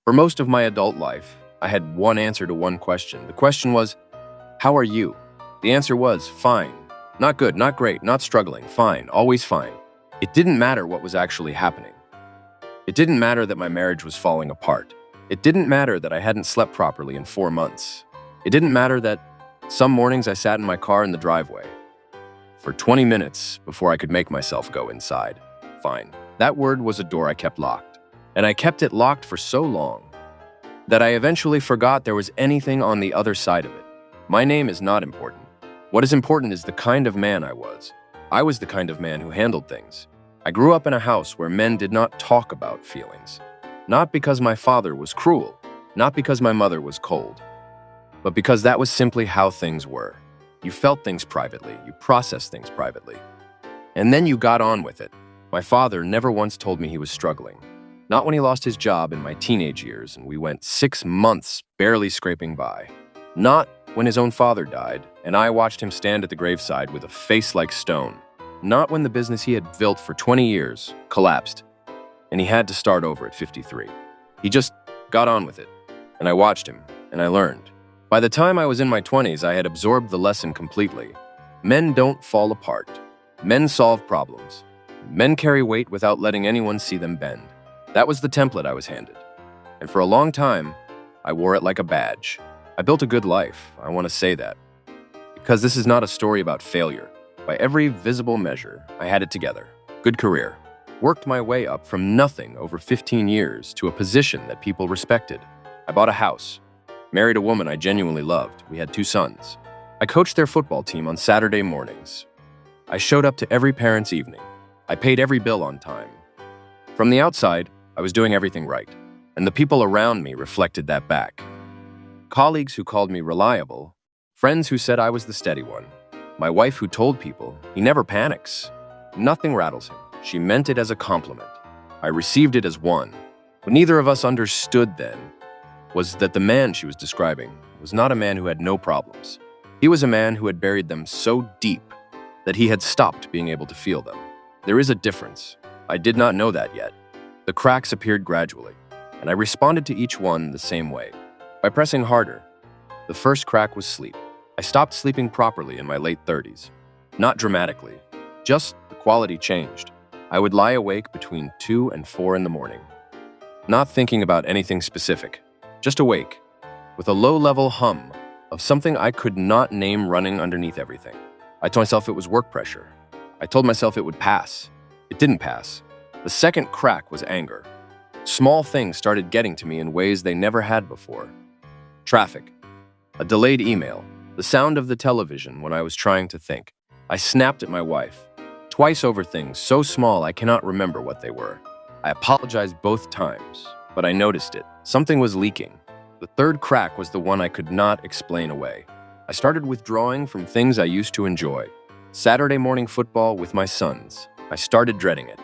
For most of my adult life, I had one answer to one question. The question was, how are you? The answer was, fine. Not good, not great, not struggling, fine, always fine. It didn't matter what was actually happening. It didn't matter that my marriage was falling apart. It didn't matter that I hadn't slept properly in 4 months. It didn't matter that some mornings I sat in my car in the driveway for 20 minutes before I could make myself go inside. Fine. That word was a door I kept locked. And I kept it locked for so long that I eventually forgot there was anything on the other side of it. My name is not important. What is important is the kind of man I was. I was the kind of man who handled things. I grew up in a house where men did not talk about feelings. Not because my father was cruel, not because my mother was cold, but because that was simply how things were. You felt things privately, you processed things privately, and then you got on with it. My father never once told me he was struggling. Not when he lost his job in my teenage years and we went 6 months barely scraping by. Not when his own father died and I watched him stand at the graveside with a face like stone. Not when the business he had built for 20 years collapsed and he had to start over at 53. He just got on with it, and I watched him, and I learned. By the time I was in my 20s, I had absorbed the lesson completely. Men don't fall apart. Men solve problems. Men carry weight without letting anyone see them bend. That was the template I was handed. And for a long time, I wore it like a badge. I built a good life, I want to say that. Because this is not a story about failure. By every visible measure, I had it together. Good career. Worked my way up from nothing over 15 years to a position that people respected. I bought a house. Married a woman I genuinely loved. We had 2 sons. I coached their football team on Saturday mornings. I showed up to every parent's evening. I paid every bill on time. From the outside, I was doing everything right, and the people around me reflected that back. Colleagues who called me reliable, friends who said I was the steady one, my wife who told people he never panics. Nothing rattles him. She meant it as a compliment. I received it as one. What neither of us understood then was that the man she was describing was not a man who had no problems. He was a man who had buried them so deep that he had stopped being able to feel them. There is a difference. I did not know that yet. The cracks appeared gradually, and I responded to each one the same way, by pressing harder. The first crack was sleep. I stopped sleeping properly in my late 30s. Not dramatically, just the quality changed. I would lie awake between 2 and 4 in the morning, not thinking about anything specific, just awake, with a low-level hum of something I could not name running underneath everything. I told myself it was work pressure. I told myself it would pass. It didn't pass. The second crack was anger. Small things started getting to me in ways they never had before. Traffic, a delayed email, the sound of the television when I was trying to think. I snapped at my wife, twice over things so small I cannot remember what they were. I apologized both times, but I noticed it. Something was leaking. The third crack was the one I could not explain away. I started withdrawing from things I used to enjoy. Saturday morning football with my sons. I started dreading it.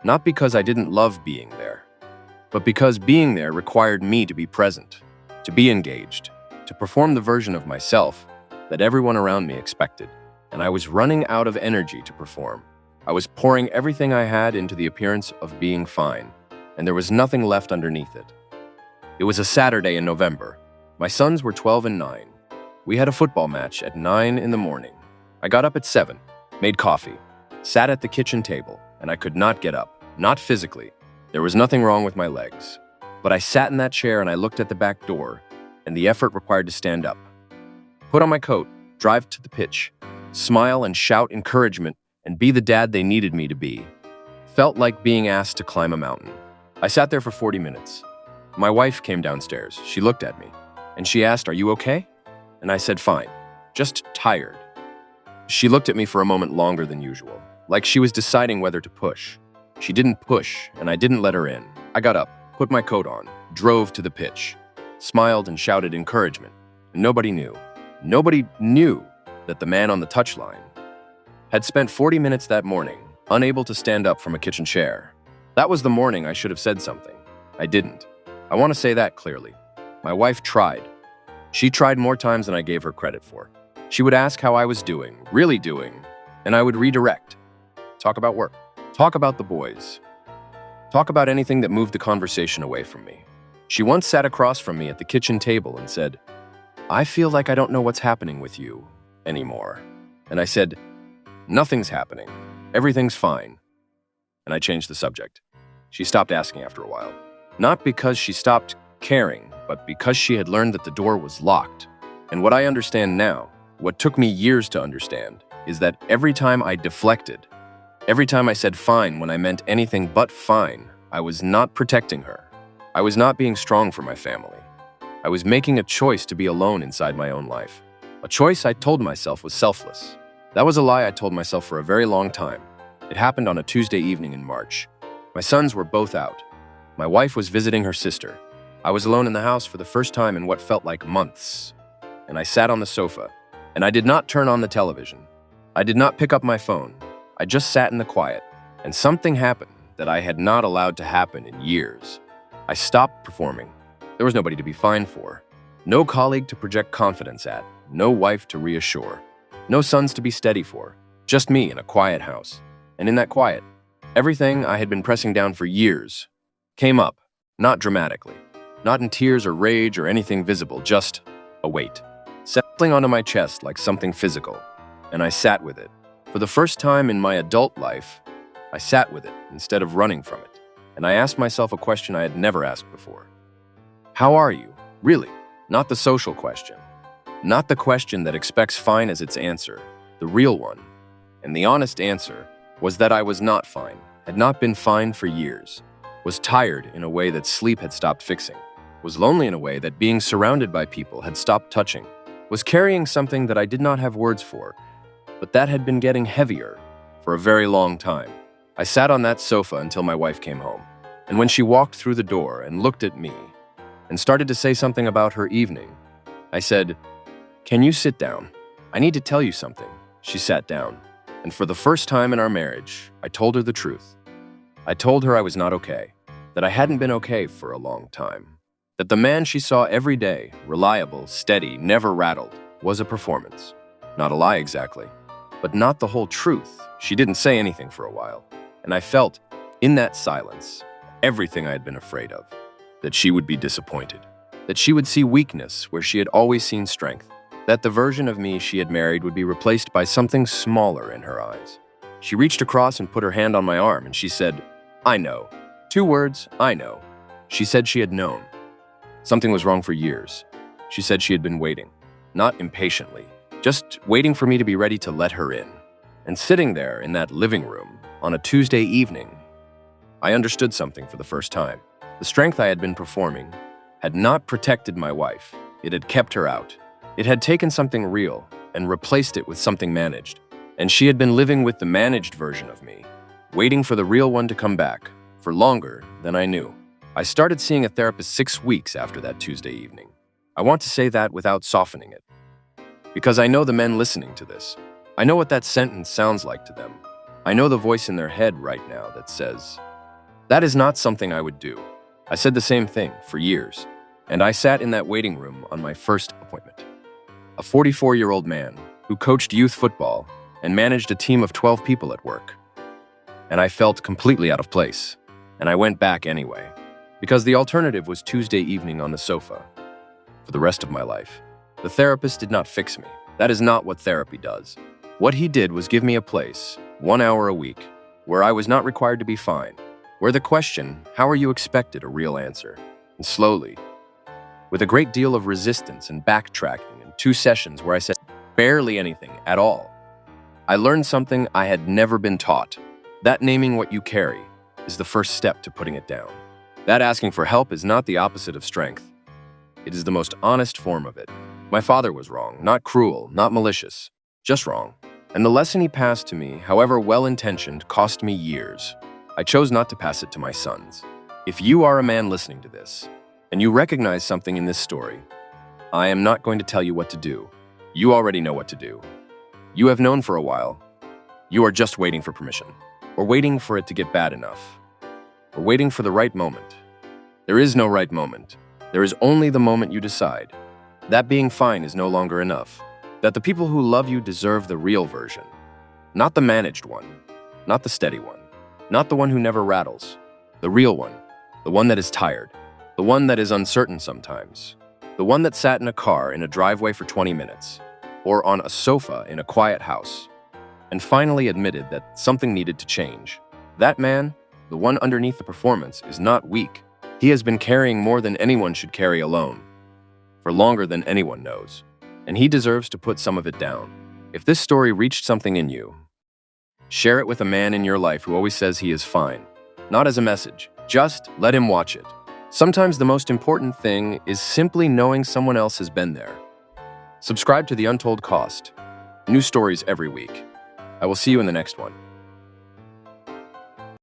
Not because I didn't love being there, but because being there required me to be present, to be engaged, to perform the version of myself that everyone around me expected. And I was running out of energy to perform. I was pouring everything I had into the appearance of being fine, and there was nothing left underneath it. It was a Saturday in November. My sons were 12 and 9. We had a football match at 9 in the morning. I got up at 7, made coffee, sat at the kitchen table, and I could not get up, not physically. There was nothing wrong with my legs. But I sat in that chair and I looked at the back door, and the effort required to stand up. Put on my coat, drive to the pitch, smile and shout encouragement, and be the dad they needed me to be. Felt like being asked to climb a mountain. I sat there for 40 minutes. My wife came downstairs. She looked at me, and she asked, "Are you okay?" And I said, "Fine, just tired." She looked at me for a moment longer than usual, like she was deciding whether to push. She didn't push, and I didn't let her in. I got up, put my coat on, drove to the pitch, smiled and shouted encouragement. And nobody knew. Nobody knew that the man on the touchline had spent 40 minutes that morning unable to stand up from a kitchen chair. That was the morning I should have said something. I didn't. I want to say that clearly. My wife tried. She tried more times than I gave her credit for. She would ask how I was doing, really doing, and I would redirect. Talk about work. Talk about the boys. Talk about anything that moved the conversation away from me. She once sat across from me at the kitchen table and said, "I feel like I don't know what's happening with you anymore." And I said, "Nothing's happening. Everything's fine." And I changed the subject. She stopped asking after a while. Not because she stopped caring, but because she had learned that the door was locked. And what I understand now, what took me years to understand, is that every time I deflected, every time I said fine when I meant anything but fine, I was not protecting her. I was not being strong for my family. I was making a choice to be alone inside my own life. A choice I told myself was selfless. That was a lie I told myself for a very long time. It happened on a Tuesday evening in March. My sons were both out. My wife was visiting her sister. I was alone in the house for the first time in what felt like months. And I sat on the sofa, and I did not turn on the television. I did not pick up my phone. I just sat in the quiet, and something happened that I had not allowed to happen in years. I stopped performing. There was nobody to be fine for. No colleague to project confidence at. No wife to reassure. No sons to be steady for. Just me in a quiet house. And in that quiet, everything I had been pressing down for years came up, not dramatically, not in tears or rage or anything visible, just a weight, settling onto my chest like something physical, and I sat with it. For the first time in my adult life, I sat with it instead of running from it, and I asked myself a question I had never asked before. How are you? Really? Not the social question. Not the question that expects fine as its answer, the real one. And the honest answer was that I was not fine, had not been fine for years, was tired in a way that sleep had stopped fixing, was lonely in a way that being surrounded by people had stopped touching, was carrying something that I did not have words for, but that had been getting heavier for a very long time. I sat on that sofa until my wife came home, and when she walked through the door and looked at me and started to say something about her evening, I said, "Can you sit down? I need to tell you something." She sat down, and for the first time in our marriage, I told her the truth. I told her I was not okay, that I hadn't been okay for a long time, that the man she saw every day, reliable, steady, never rattled, was a performance. Not a lie exactly, but not the whole truth. She didn't say anything for a while, and I felt, in that silence, everything I had been afraid of, that she would be disappointed, that she would see weakness where she had always seen strength, that the version of me she had married would be replaced by something smaller in her eyes. She reached across and put her hand on my arm, and she said, "I know." 2 words, "I know." She said she had known. Something was wrong for years. She said she had been waiting, not impatiently, just waiting for me to be ready to let her in. And sitting there in that living room on a Tuesday evening, I understood something for the first time. The strength I had been performing had not protected my wife. It had kept her out. It had taken something real and replaced it with something managed. And she had been living with the managed version of me, waiting for the real one to come back, for longer than I knew. I started seeing a therapist 6 weeks after that Tuesday evening. I want to say that without softening it, because I know the men listening to this. I know what that sentence sounds like to them. I know the voice in their head right now that says, "That is not something I would do." I said the same thing for years, and I sat in that waiting room on my first appointment. A 44-year-old man who coached youth football and managed a team of 12 people at work. And I felt completely out of place, and I went back anyway, because the alternative was Tuesday evening on the sofa for the rest of my life. The therapist did not fix me. That is not what therapy does. What he did was give me a place, 1 hour a week, where I was not required to be fine, where the question, "How are you?" expected a real answer. And slowly, with a great deal of resistance and backtracking in 2 sessions where I said barely anything at all, I learned something I had never been taught. That naming what you carry is the first step to putting it down. That asking for help is not the opposite of strength. It is the most honest form of it. My father was wrong, not cruel, not malicious, just wrong. And the lesson he passed to me, however well-intentioned, cost me years. I chose not to pass it to my sons. If you are a man listening to this, and you recognize something in this story, I am not going to tell you what to do. You already know what to do. You have known for a while. You are just waiting for permission, or waiting for it to get bad enough, or waiting for the right moment. There is no right moment. There is only the moment you decide that being fine is no longer enough, that the people who love you deserve the real version, not the managed one, not the steady one, not the one who never rattles, the real one, the one that is tired, The one that is uncertain sometimes. The one that sat in a car in a driveway for 20 minutes, or on a sofa in a quiet house, and finally admitted that something needed to change. That man, the one underneath the performance, is not weak. He has been carrying more than anyone should carry alone, for longer than anyone knows, and he deserves to put some of it down. If this story reached something in you, share it with a man in your life who always says he is fine. Not as a message, just let him watch it. Sometimes the most important thing is simply knowing someone else has been there. Subscribe to The Untold Cost. New stories every week. I will see you in the next one.